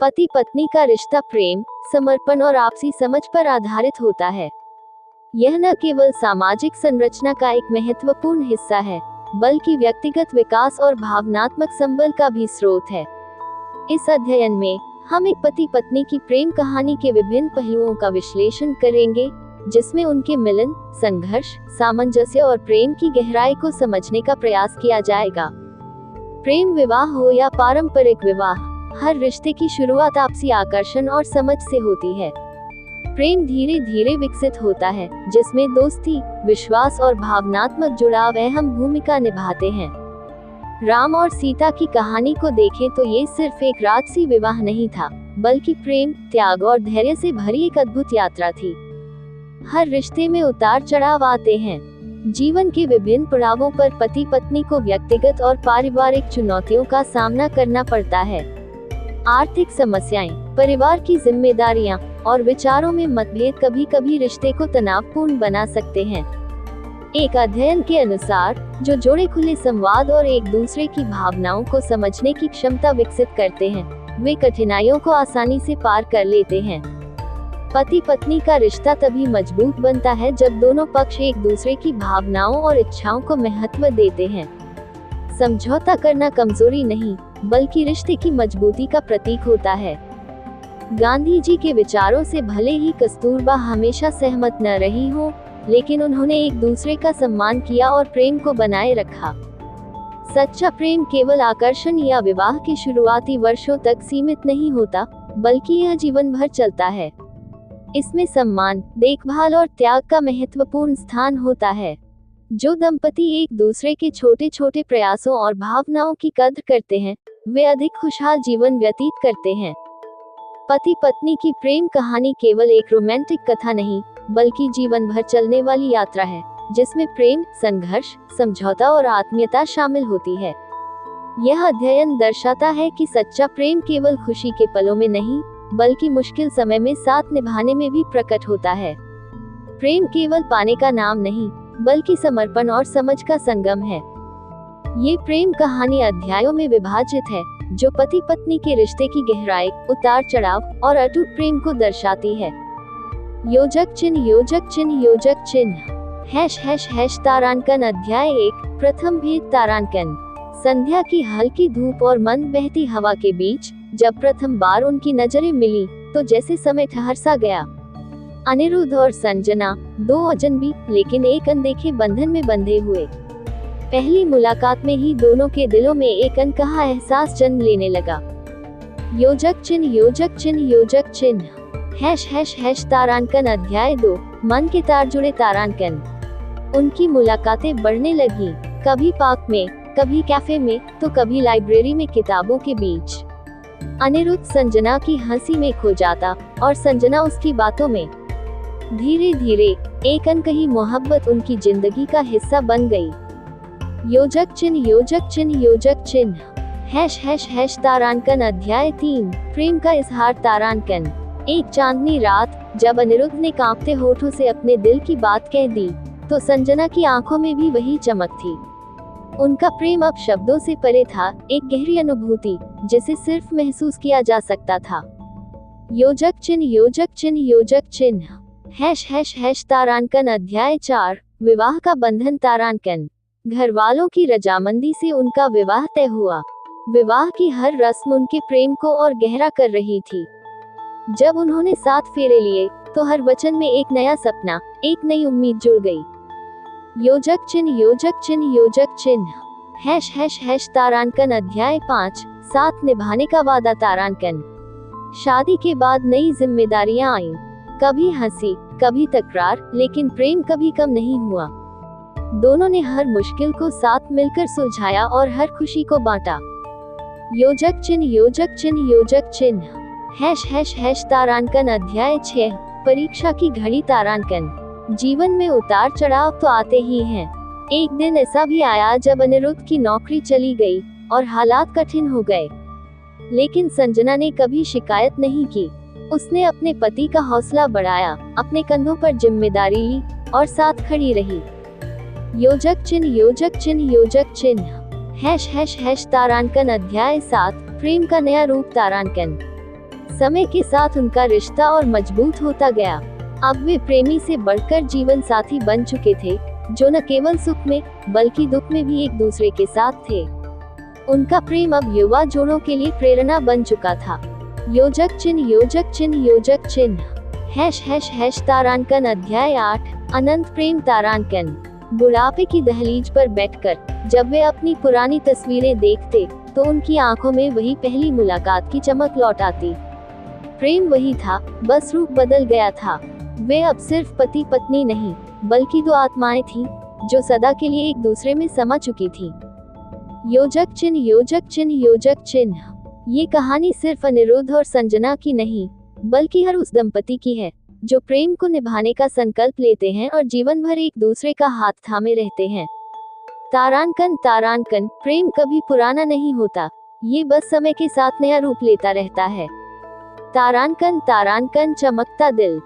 पति पत्नी का रिश्ता प्रेम, समर्पण और आपसी समझ पर आधारित होता है। यह न केवल सामाजिक संरचना का एक महत्वपूर्ण हिस्सा है, बल्कि व्यक्तिगत विकास और भावनात्मक संबल का भी स्रोत है। इस अध्ययन में हम एक पति पत्नी की प्रेम कहानी के विभिन्न पहलुओं का विश्लेषण करेंगे, जिसमें उनके मिलन, संघर्ष, सामंजस्य और प्रेम की गहराई को समझने का प्रयास किया जाएगा। प्रेम विवाह हो या पारंपरिक विवाह, हर रिश्ते की शुरुआत आपसी आकर्षण और समझ से होती है। प्रेम धीरे धीरे विकसित होता है, जिसमें दोस्ती, विश्वास और भावनात्मक जुड़ाव अहम भूमिका निभाते हैं। राम और सीता की कहानी को देखें तो ये सिर्फ एक राजसी विवाह नहीं था, बल्कि प्रेम, त्याग और धैर्य से भरी एक अद्भुत यात्रा थी। हर रिश्ते में उतार चढ़ाव आते हैं। जीवन के विभिन्न पड़ावों पर पति पत्नी को व्यक्तिगत और पारिवारिक चुनौतियों का सामना करना पड़ता है। आर्थिक समस्याएं, परिवार की जिम्मेदारियां और विचारों में मतभेद कभी कभी रिश्ते को तनावपूर्ण बना सकते हैं। एक अध्ययन के अनुसार जो जोड़े खुले संवाद और एक दूसरे की भावनाओं को समझने की क्षमता विकसित करते हैं, वे कठिनाइयों को आसानी से पार कर लेते हैं। पति पत्नी का रिश्ता तभी मजबूत बनता है जब दोनों पक्ष एक दूसरे की भावनाओं और इच्छाओं को महत्व देते हैं। समझौता करना कमजोरी नहीं, बल्कि रिश्ते की मजबूती का प्रतीक होता है। गांधी जी के विचारों से भले ही कस्तूरबा हमेशा सहमत न रही हो, लेकिन उन्होंने एक दूसरे का सम्मान किया और प्रेम को बनाए रखा। सच्चा प्रेम केवल आकर्षण या विवाह के शुरुआती वर्षों तक सीमित नहीं होता, बल्कि यह जीवन भर चलता है। इसमें सम्मान, देखभाल और त्याग का महत्वपूर्ण स्थान होता है। जो दंपति एक दूसरे के छोटे छोटे प्रयासों और भावनाओं की कद्र करते हैं, वे अधिक खुशहाल जीवन व्यतीत करते हैं। पति पत्नी की प्रेम कहानी केवल एक रोमांटिक कथा नहीं, बल्कि जीवन भर चलने वाली यात्रा है, जिसमें प्रेम, संघर्ष, समझौता और आत्मीयता शामिल होती है। यह अध्ययन दर्शाता है कि सच्चा प्रेम केवल खुशी के पलों में नहीं, बल्कि मुश्किल समय में साथ निभाने में भी प्रकट होता है। प्रेम केवल पाने का नाम नहीं, बल्कि समर्पण और समझ का संगम है। ये प्रेम कहानी अध्यायों में विभाजित है, जो पति पत्नी के रिश्ते की गहराई, उतार चढ़ाव और अटूट प्रेम को दर्शाती है। योजक चिन्ह, योजक चिन्ह, योजक चिन्ह। # तारांकन। अध्याय 1, प्रथम भेद तारांकन। संध्या की हल्की धूप और मंद बहती हवा के बीच जब प्रथम बार उनकी नजरें मिली, तो जैसे समय ठहर सा गया। अनिरुद्ध और संजना, दो अजनबी लेकिन एक अनदेखे बंधन में बंधे हुए। पहली मुलाकात में ही दोनों के दिलों में एक अनकहा एहसास जन्म लेने लगा। योजक चिन्ह, योजक चिन्ह, योजक चिन्ह। # तारांकन। अध्याय 2, मन के तार जुड़े तारांकन। उनकी मुलाकातें बढ़ने लगी, कभी पार्क में, कभी कैफे में, तो कभी लाइब्रेरी में किताबों के बीच। अनिरुद्ध संजना की हंसी में खो जाता और संजना उसकी बातों में। धीरे धीरे एक अनकही मोहब्बत उनकी जिंदगी का हिस्सा बन गई। योजक चिन्ह, योजक चिन्ह, योजक चिन्ह। # तारांकन। अध्याय 3, प्रेम का इजहार तारांकन। एक चांदनी रात, जब अनिरुद्ध ने कांपते होठों से अपने दिल की बात कह दी, तो संजना की आंखों में भी वही चमक थी। उनका प्रेम अब शब्दों से परे था, एक गहरी अनुभूति जिसे सिर्फ महसूस किया जा सकता था। योजक चिन्ह, योजक चिन्ह, योजक चिन्ह। # तारांकन। अध्याय 4, विवाह का बंधन तारांकन। घर वालों की रजामंदी से उनका विवाह तय हुआ। विवाह की हर रस्म उनके प्रेम को और गहरा कर रही थी। जब उन्होंने 7 फेरे लिए, तो हर वचन में एक नया सपना, एक नई उम्मीद जुड़ गई। योजक चिन्ह, योजक चिन्ह, योजक चिन्ह। # तारांकन। अध्याय 5, साथ निभाने का वादा तारांकन। शादी के बाद नई जिम्मेदारियां आईं। कभी हंसी, कभी तकरार, लेकिन प्रेम कभी कम नहीं हुआ। दोनों ने हर मुश्किल को साथ मिलकर सुलझाया और हर खुशी को बांटा। योजक चिन्ह, योजक चिन्ह, योजक चिन्ह। # तारांकन। अध्याय 6, परीक्षा की घड़ी तारांकन। जीवन में उतार चढ़ाव तो आते ही हैं। एक दिन ऐसा भी आया जब अनिरुद्ध की नौकरी चली गई और हालात कठिन हो गए। लेकिन संजना ने कभी शिकायत नहीं की। उसने अपने पति का हौसला बढ़ाया, अपने कंधों पर जिम्मेदारी ली और साथ खड़ी रही। योजक चिन्ह, योजक चिन्ह, योजक चिन्ह। # तारांकन। अध्याय 7, प्रेम का नया रूप तारांकन। समय के साथ उनका रिश्ता और मजबूत होता गया। अब वे प्रेमी से बढ़कर जीवन साथी बन चुके थे, जो न केवल सुख में बल्कि दुख में भी एक दूसरे के साथ थे। उनका प्रेम अब युवा जोड़ों के लिए प्रेरणा बन चुका था। योजक चिन्ह योजक चिन्ह योजक चिन्ह # तारांकन अध्याय 8 अनंत प्रेम तारांकन। बुढ़ापे की दहलीज पर बैठकर जब वे अपनी पुरानी तस्वीरें देखते तो उनकी आंखों में वही पहली मुलाकात की चमक लौट आती। प्रेम वही था, बस रूप बदल गया था। वे अब सिर्फ पति पत्नी नहीं बल्कि दो आत्माएं थीं, जो सदा के लिए एक दूसरे में समा चुकी थीं। योजक चिन्ह योजक चिन्ह योजक चिन्ह। ये कहानी सिर्फ अनिरुद्ध और संजना की नहीं बल्कि हर उस दंपति की है जो प्रेम को निभाने का संकल्प लेते हैं और जीवन भर एक दूसरे का हाथ थामे रहते हैं। तारांकन तारांकन। प्रेम कभी पुराना नहीं होता, ये बस समय के साथ नया रूप लेता रहता है। तारांकन तारांकन चमकता दिल।